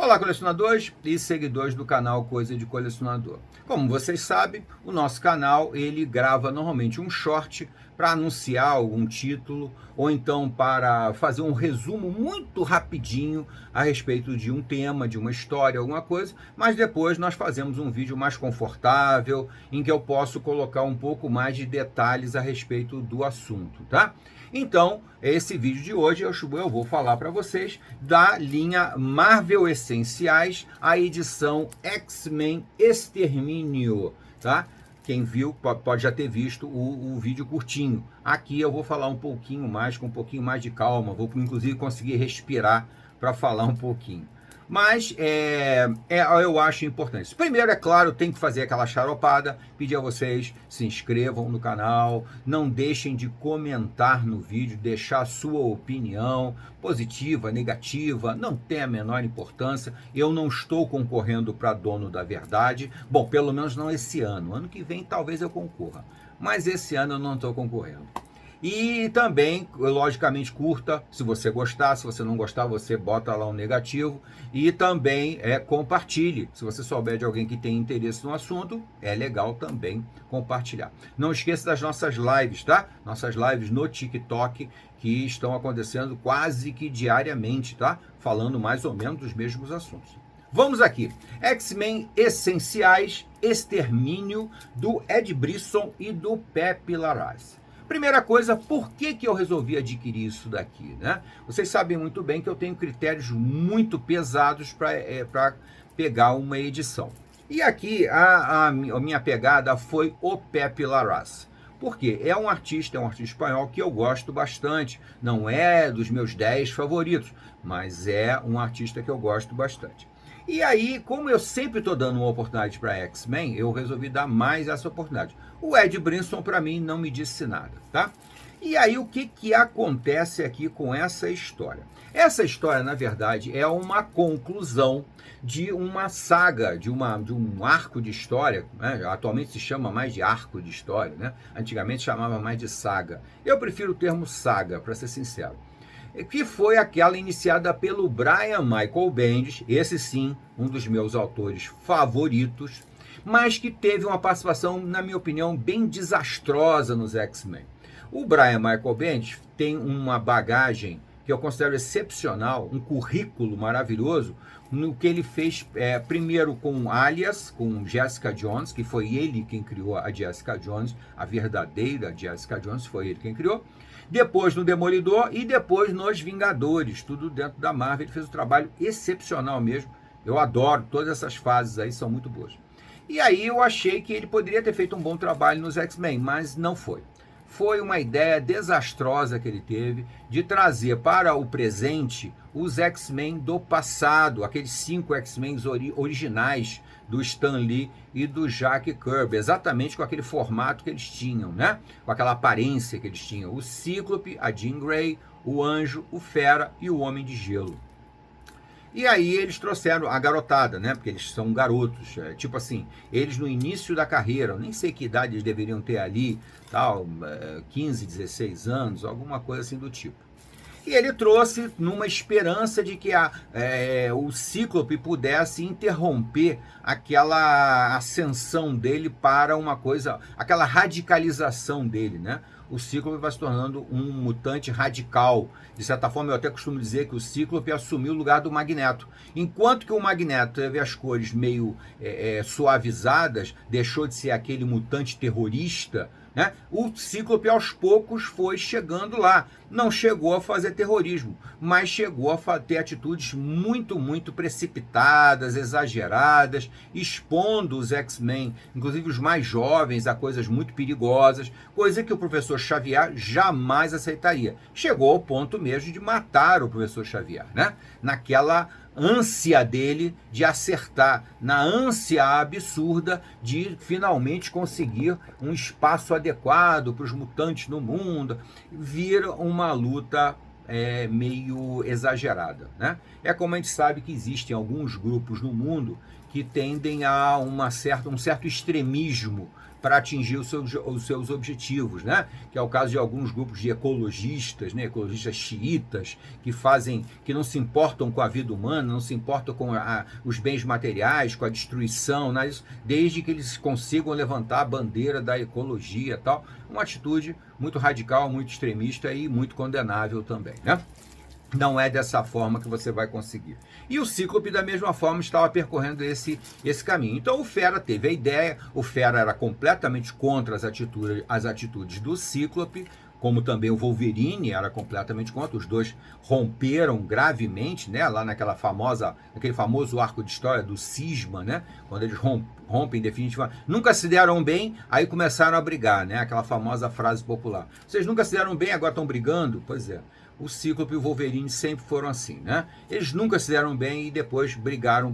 Olá, colecionadores e seguidores do canal Coisa de Colecionador. Como vocês sabem, o nosso canal ele grava normalmente um short para anunciar algum título ou então para fazer um resumo muito rapidinho a respeito de um tema, de uma história, alguma coisa, mas depois nós fazemos um vídeo mais confortável em que eu posso colocar um pouco mais de detalhes a respeito do assunto, tá? Então, esse vídeo de hoje eu vou falar para vocês da linha Marvel Essenciais, a edição X-Men Extermínio, tá? Quem viu pode já ter visto o vídeo curtinho. Aqui eu vou falar um pouquinho mais, com um pouquinho mais de calma, vou inclusive conseguir respirar para falar um pouquinho. Mas eu acho importante. Primeiro, é claro, tem que fazer aquela charopada, pedir a vocês se inscrevam no canal, não deixem de comentar no vídeo, deixar a sua opinião, positiva, negativa, não tem a menor importância. Eu não estou concorrendo para dono da verdade, bom, pelo menos não esse ano. Ano que vem talvez eu concorra, mas esse ano eu não estou concorrendo. E também, logicamente, curta, se você gostar, se você não gostar, você bota lá um negativo. E também compartilhe, se você souber de alguém que tem interesse no assunto, é legal também compartilhar. Não esqueça das nossas lives, tá? Nossas lives no TikTok, que estão acontecendo quase que diariamente, tá? Falando mais ou menos dos mesmos assuntos. Vamos aqui, X-Men Essenciais, Extermínio, do Ed Brisson e do Pepe Larraz. Primeira coisa, por que eu resolvi adquirir isso daqui, né? Vocês sabem muito bem que eu tenho critérios muito pesados para pegar uma edição. E aqui a minha pegada foi o Pepe Larraz. Por quê? É um artista espanhol que eu gosto bastante. Não é dos meus 10 favoritos, mas é um artista que eu gosto bastante. E aí, como eu sempre estou dando uma oportunidade para X-Men, eu resolvi dar mais essa oportunidade. O Ed Brisson, para mim, não me disse nada, tá? E aí, o que acontece aqui com essa história? Essa história, na verdade, é uma conclusão de uma saga, de um arco de história, né? Atualmente se chama mais de arco de história, né? Antigamente chamava mais de saga. Eu prefiro o termo saga, para ser sincero. Que foi aquela iniciada pelo Brian Michael Bendis, esse sim, um dos meus autores favoritos, mas que teve uma participação, na minha opinião, bem desastrosa nos X-Men. O Brian Michael Bendis tem uma bagagem que eu considero excepcional, um currículo maravilhoso, no que ele fez primeiro com Alias, com Jessica Jones, que foi ele quem criou a Jessica Jones, a verdadeira Jessica Jones, foi ele quem criou. Depois no Demolidor e depois nos Vingadores, tudo dentro da Marvel. Ele fez um trabalho excepcional mesmo. Eu adoro, todas essas fases aí são muito boas. E aí eu achei que ele poderia ter feito um bom trabalho nos X-Men, mas não foi. Foi uma ideia desastrosa que ele teve de trazer para o presente os X-Men do passado, aqueles 5 X-Men originais do Stan Lee e do Jack Kirby, exatamente com aquele formato que eles tinham, né? Com aquela aparência que eles tinham. O Cíclope, a Jean Grey, o Anjo, o Fera e o Homem de Gelo. E aí eles trouxeram a garotada, né? Porque eles são garotos, tipo assim, eles no início da carreira, eu nem sei que idade eles deveriam ter ali, tal, 15, 16 anos, alguma coisa assim do tipo. E ele trouxe numa esperança de que o Cíclope pudesse interromper aquela ascensão dele para uma coisa, aquela radicalização dele, né? O Cíclope vai se tornando um mutante radical. De certa forma, eu até costumo dizer que o Cíclope assumiu o lugar do Magneto. Enquanto que o Magneto teve as cores meio suavizadas, deixou de ser aquele mutante terrorista, né? O Cíclope aos poucos foi chegando lá. Não chegou a fazer terrorismo, mas chegou a ter atitudes muito, muito precipitadas, exageradas, expondo os X-Men, inclusive os mais jovens, a coisas muito perigosas, coisa que o professor Xavier jamais aceitaria. Chegou ao ponto mesmo de matar o professor Xavier, né? Naquela ânsia dele de acertar, na ânsia absurda de finalmente conseguir um espaço adequado para os mutantes no mundo, vira uma luta meio exagerada, né? É como a gente sabe que existem alguns grupos no mundo que tendem a um certo extremismo para atingir os seus objetivos, né? Que é o caso de alguns grupos de ecologistas, né? Ecologistas xiitas, que não se importam com a vida humana, não se importam com os bens materiais, com a destruição, né? Desde que eles consigam levantar a bandeira da ecologia e tal. Uma atitude muito radical, muito extremista e muito condenável também, né? Não é dessa forma que você vai conseguir. E o Cíclope, da mesma forma, estava percorrendo esse caminho. Então o Fera teve a ideia, o Fera era completamente contra as atitudes do Cíclope, como também o Wolverine era completamente contra. Os dois romperam gravemente, né, lá naquele famoso arco de história do Cisma, né, quando eles rompem definitivamente, nunca se deram bem, aí começaram a brigar, né, aquela famosa frase popular. Vocês nunca se deram bem, agora estão brigando? Pois é. O Cíclope e o Wolverine sempre foram assim, né? Eles nunca se deram bem e depois brigaram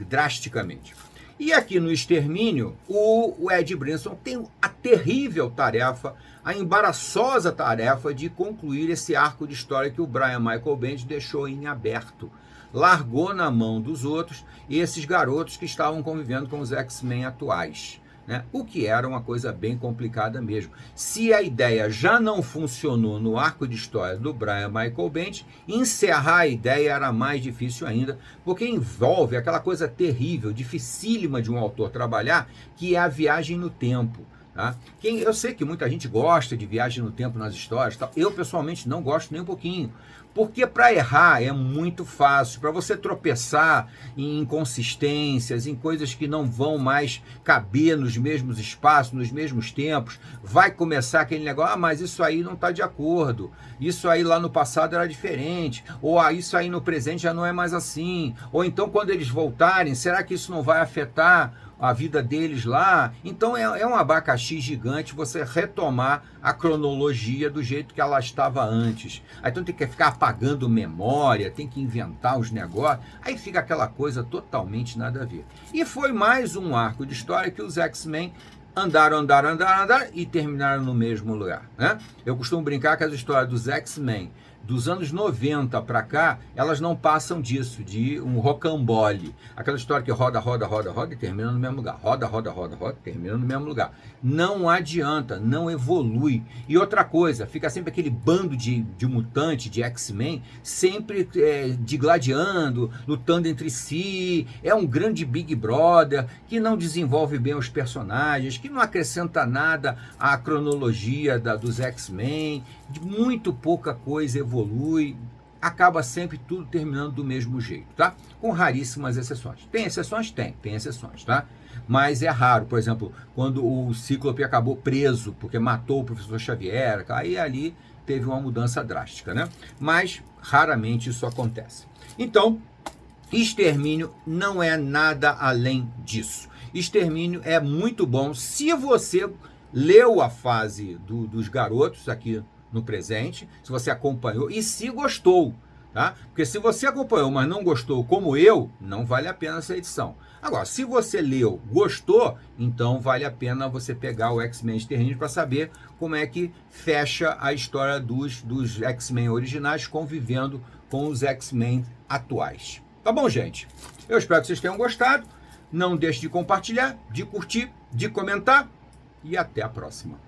drasticamente. E aqui no Extermínio, o Ed Brisson tem a terrível tarefa, a embaraçosa tarefa de concluir esse arco de história que o Brian Michael Bendis deixou em aberto. Largou na mão dos outros esses garotos que estavam convivendo com os X-Men atuais. Né? O que era uma coisa bem complicada mesmo. Se a ideia já não funcionou no arco de história do Brian Michael Bendis, encerrar a ideia era mais difícil ainda, porque envolve aquela coisa terrível, dificílima de um autor trabalhar, que é a viagem no tempo. Tá? Eu sei que muita gente gosta de viagem no tempo nas histórias, tá? Eu pessoalmente não gosto nem um pouquinho, porque para errar é muito fácil, para você tropeçar em inconsistências, em coisas que não vão mais caber nos mesmos espaços, nos mesmos tempos, vai começar aquele negócio, mas isso aí não está de acordo, isso aí lá no passado era diferente, ou isso aí no presente já não é mais assim, ou então quando eles voltarem, será que isso não vai afetar a vida deles lá? Então é um abacaxi gigante você retomar a cronologia do jeito que ela estava antes. Aí então tem que ficar apagando memória, tem que inventar os negócios, aí fica aquela coisa totalmente nada a ver. E foi mais um arco de história que os X-Men andaram e terminaram no mesmo lugar, né? Eu costumo brincar que as histórias dos X-Men dos anos 90 para cá, elas não passam disso, de um rocambole. Aquela história que roda e termina no mesmo lugar. Roda, termina no mesmo lugar. Não adianta, não evolui. E outra coisa, fica sempre aquele bando de mutante, de X-Men, sempre digladiando, lutando entre si. É um grande Big Brother que não desenvolve bem os personagens, que não acrescenta nada à cronologia dos X-Men. Muito pouca coisa evolui, acaba sempre tudo terminando do mesmo jeito, tá? Com raríssimas exceções. Tem exceções? Tem exceções, tá? Mas é raro, por exemplo, quando o Cíclope acabou preso porque matou o professor Xavier, aí ali teve uma mudança drástica, né? Mas raramente isso acontece. Então, Extermínio não é nada além disso. Extermínio é muito bom se você leu a fase dos garotos aqui no presente, se você acompanhou e se gostou, tá? Porque se você acompanhou, mas não gostou como eu, não vale a pena essa edição. Agora, se você leu, gostou, então vale a pena você pegar o X-Men Extermínio para saber como é que fecha a história dos X-Men originais convivendo com os X-Men atuais. Tá bom, gente? Eu espero que vocês tenham gostado. Não deixe de compartilhar, de curtir, de comentar e até a próxima.